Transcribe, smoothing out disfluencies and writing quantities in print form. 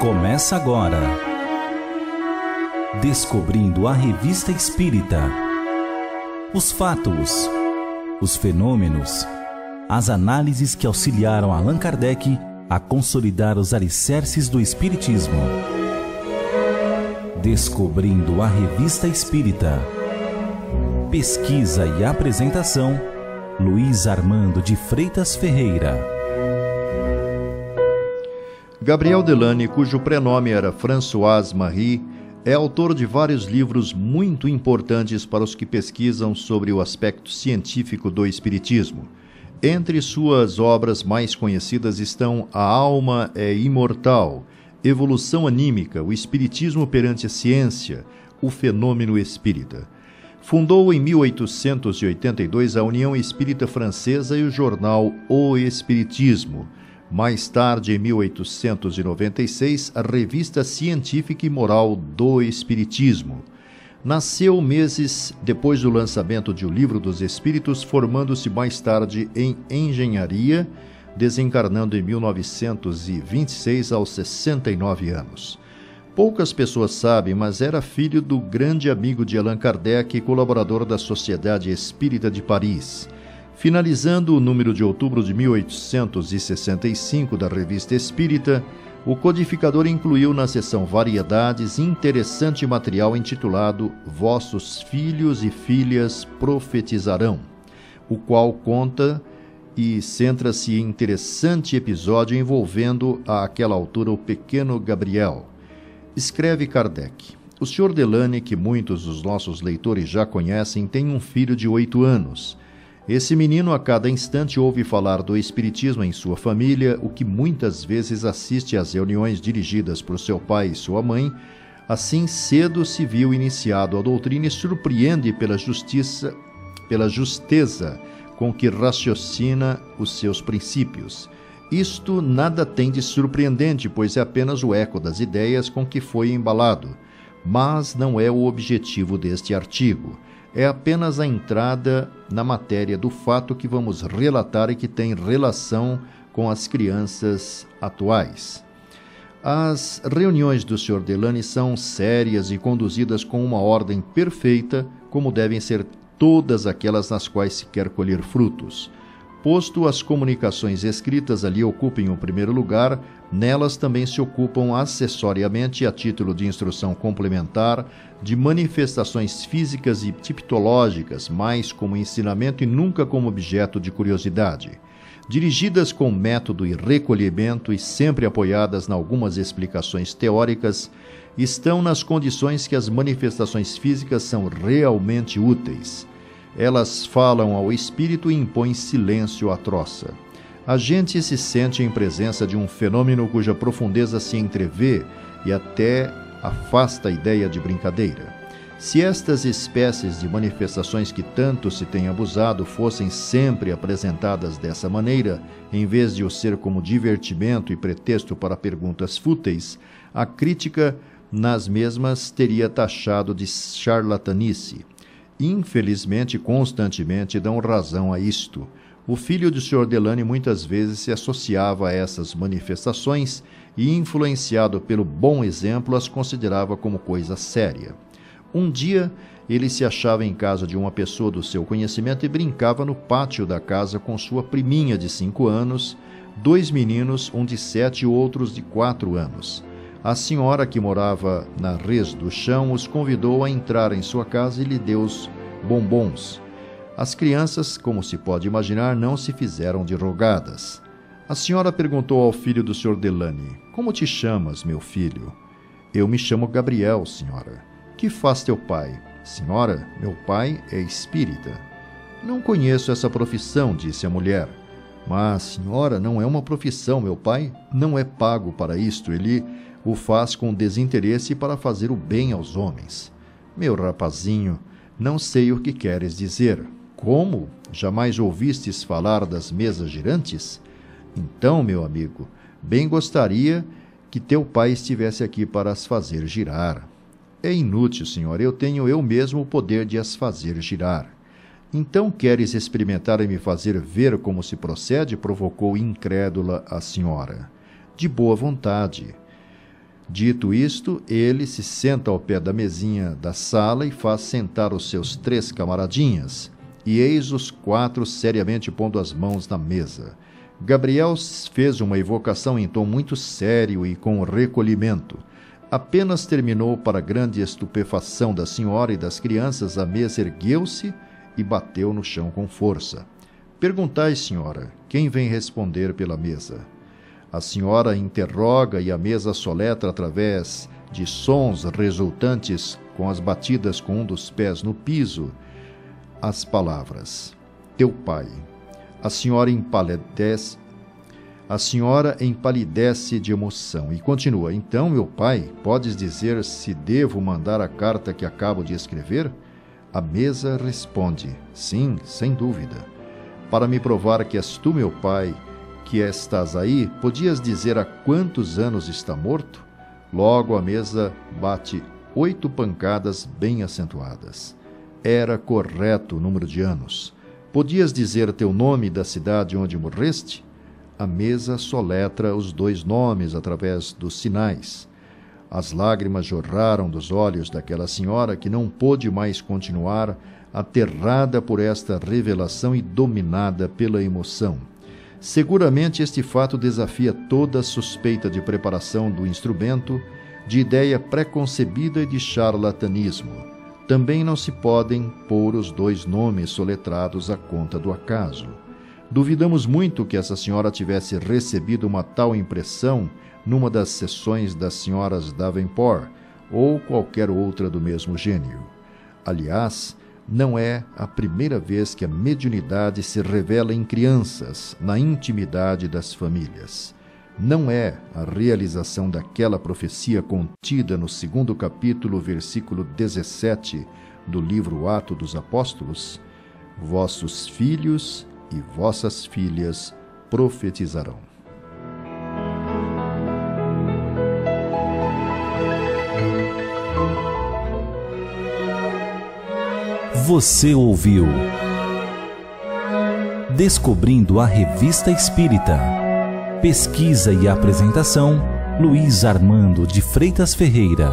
Começa agora. Descobrindo a Revista Espírita. Os fatos, os fenômenos, as análises que auxiliaram Allan Kardec a consolidar os alicerces do Espiritismo. Descobrindo a Revista Espírita. Pesquisa e apresentação, Luiz Armando de Freitas Ferreira. Gabriel Delany, cujo prenome era François Marie, é autor de vários livros muito importantes para os que pesquisam sobre o aspecto científico do Espiritismo. Entre suas obras mais conhecidas estão A Alma é Imortal, Evolução Anímica, O Espiritismo perante a Ciência, O Fenômeno Espírita. Fundou em 1882 a União Espírita Francesa e o jornal O Espiritismo. Mais tarde, em 1896, a Revista Científica e Moral do Espiritismo. Nasceu meses depois do lançamento de O Livro dos Espíritos, formando-se mais tarde em engenharia, desencarnando em 1926 aos 69 anos. Poucas pessoas sabem, mas era filho do grande amigo de Allan Kardec e colaborador da Sociedade Espírita de Paris. Finalizando o número de outubro de 1865 da Revista Espírita, o codificador incluiu na seção Variedades interessante material intitulado Vossos Filhos e Filhas Profetizarão, o qual conta e centra-se em interessante episódio envolvendo àquela altura o pequeno Gabriel. Escreve Kardec: o Sr. Delany, que muitos dos nossos leitores já conhecem, tem um filho de 8 anos. Esse menino a cada instante ouve falar do Espiritismo em sua família, o que muitas vezes assiste às reuniões dirigidas por seu pai e sua mãe. Assim cedo se viu iniciado a doutrina e surpreende pela justeza com que raciocina os seus princípios. Isto nada tem de surpreendente, pois é apenas o eco das ideias com que foi embalado. Mas não é o objetivo deste artigo. É apenas a entrada na matéria do fato que vamos relatar e que tem relação com as crianças atuais. As reuniões do Sr. Delany são sérias e conduzidas com uma ordem perfeita, como devem ser todas aquelas nas quais se quer colher frutos. Posto as comunicações escritas ali ocupem o primeiro lugar, nelas também se ocupam acessoriamente, a título de instrução complementar, de manifestações físicas e tipológicas, mais como ensinamento e nunca como objeto de curiosidade. Dirigidas com método e recolhimento e sempre apoiadas em algumas explicações teóricas, estão nas condições que as manifestações físicas são realmente úteis. Elas falam ao espírito e impõem silêncio à troça. A gente se sente em presença de um fenômeno cuja profundeza se entrevê e até afasta a ideia de brincadeira. Se estas espécies de manifestações que tanto se tem abusado fossem sempre apresentadas dessa maneira, em vez de o ser como divertimento e pretexto para perguntas fúteis, a crítica nas mesmas teria taxado de charlatanice. Infelizmente, constantemente dão razão a isto. O filho do Sr. Delany muitas vezes se associava a essas manifestações e, influenciado pelo bom exemplo, as considerava como coisa séria. Um dia, ele se achava em casa de uma pessoa do seu conhecimento e brincava no pátio da casa com sua priminha de 5 anos, 2 meninos, um de 7 e outros de 4 anos. A senhora, que morava na res do chão, os convidou a entrar em sua casa e lhe deu os bombons. As crianças, como se pode imaginar, não se fizeram de rogadas. A senhora perguntou ao filho do Sr. Delany: como te chamas, meu filho? Eu me chamo Gabriel, senhora. Que faz teu pai? Senhora, meu pai é espírita. Não conheço essa profissão, disse a mulher. Mas, senhora, não é uma profissão. Meu pai não é pago para isto. Ele o faz com desinteresse para fazer o bem aos homens. Meu rapazinho, não sei o que queres dizer. Como? Jamais ouvistes falar das mesas girantes? Então, meu amigo, bem gostaria que teu pai estivesse aqui para as fazer girar. É inútil, senhor, eu tenho eu mesmo o poder de as fazer girar. Então queres experimentar e me fazer ver como se procede? Provocou incrédula a senhora. De boa vontade. Dito isto, ele se senta ao pé da mesinha da sala e faz sentar os seus 3 camaradinhas. E eis os 4 seriamente pondo as mãos na mesa. Gabriel fez uma evocação em tom muito sério e com recolhimento. Apenas terminou, para grande estupefação da senhora e das crianças, a mesa ergueu-se e bateu no chão com força. Perguntai, senhora, quem vem responder pela mesa? A senhora interroga e a mesa soletra através de sons resultantes com as batidas com um dos pés no piso as palavras: teu pai. A senhora empalidece de emoção e continua: então, meu pai, podes dizer se devo mandar a carta que acabo de escrever? A mesa responde: sim, sem dúvida. Para me provar que és tu, meu pai, que estás aí, podias dizer há quantos anos está morto? Logo a mesa bate 8 pancadas bem acentuadas. Era correto o número de anos. Podias dizer teu nome da cidade onde morreste? A mesa soletra os 2 nomes através dos sinais. As lágrimas jorraram dos olhos daquela senhora, que não pôde mais continuar, aterrada por esta revelação e dominada pela emoção. Seguramente este fato desafia toda a suspeita de preparação do instrumento, de ideia preconcebida e de charlatanismo. Também não se podem pôr os 2 nomes soletrados à conta do acaso. Duvidamos muito que essa senhora tivesse recebido uma tal impressão numa das sessões das senhoras Davenport ou qualquer outra do mesmo gênero. Aliás, não é a primeira vez que a mediunidade se revela em crianças, na intimidade das famílias. Não é a realização daquela profecia contida no 2º capítulo, versículo 17 do livro Atos dos Apóstolos? Vossos filhos e vossas filhas profetizarão. Você ouviu Descobrindo a Revista Espírita. Pesquisa e apresentação, Luiz Armando de Freitas Ferreira.